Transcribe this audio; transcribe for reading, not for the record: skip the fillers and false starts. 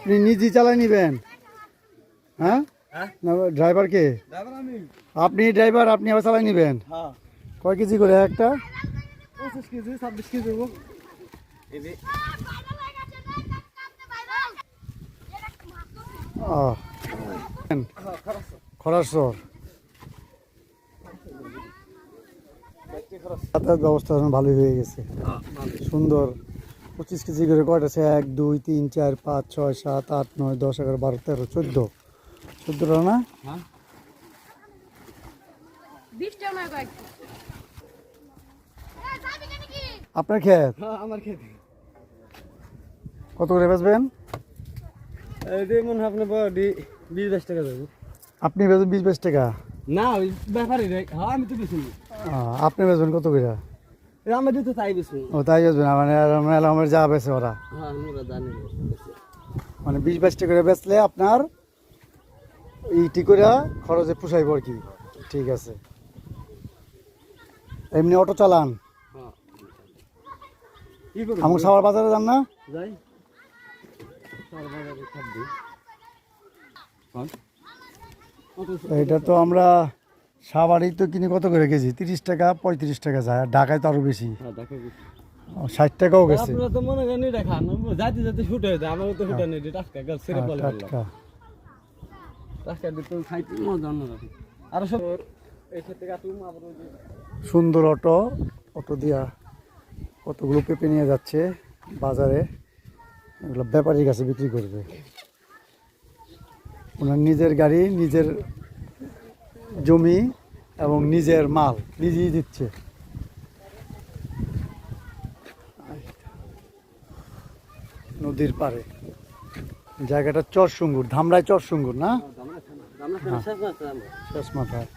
আপনি নিজেই চালাই নিবেন? হ্যাঁ, না ড্রাইভার কে? আপনি ড্রাইভার, আপনি আবার চালাই নিবেন? কয় কেজি করে একটা? 25 কেজি 26 কেজি। খরাসর যাতায়াত ব্যবস্থা ভালোই হয়ে গেছে, সুন্দর। 25 কেজি করে কয়টা আছে? 1 2 3 4 5 6 7 8 9 10 11 12 13 14টা না? আপনার ক্ষেত? আমার খেতে কত করে বেচবেন? মনে হয় আপনার 20-22 টাকা যাবে। আপনি বেচবেন 20-22 টাকা? না ওই ব্যাপারই রে। হ্যাঁ আমি তো বেশি আপনি বেচবেন কত করে? আমরা তো তাই বেশি। ও তাই বেচবেন, মানে আমার যা বেচে ওরা, হ্যাঁ আমরা জানি মানে 20-22 টাকা করে বেচলে আপনার এইটি করে খরচে পোষাইব আর কি। ঠিক আছে। এমনি অটো চালান? কি করব আমার সাভার বাজারে যান না? যাই সার বাজারে খাদ্য। এটা তো আমরা সাভারই তো কিনি কত করে কেজি? 30 টাকা 35 টাকা যায়, আর ঢাকায় তো আরো বেশি। হ্যাঁ দেখা গেছে 60 টাকাও গেছে। আপনারা তো মনে করেন এটা খান, যাইতে যাইতে শুট হয়ে যায়। আমাকে তো শুটা নেই, টাটকা গাল ছেড়ে বলে বললাম টাটকা। টাটকা দিতে খাইতে মজা অন্যরকম। আর সব এই ক্ষেত্রে কাটুম আবার ওই যে সুন্দর অটো, অটো দিয়া কতগুলো পেঁপে নিয়ে যাচ্ছে বাজারে, এগুলো ব্যাপারীর কাছে বিক্রি করবে। ওনার নিজের গাড়ি, নিজের জমি এবং নিজের মাল নিজেই দিচ্ছে। নদীর পাড়ে জায়গাটা চরসুঙ্গুর, ধামরাই চরসুঙ্গুর না? শেষ মাথায়।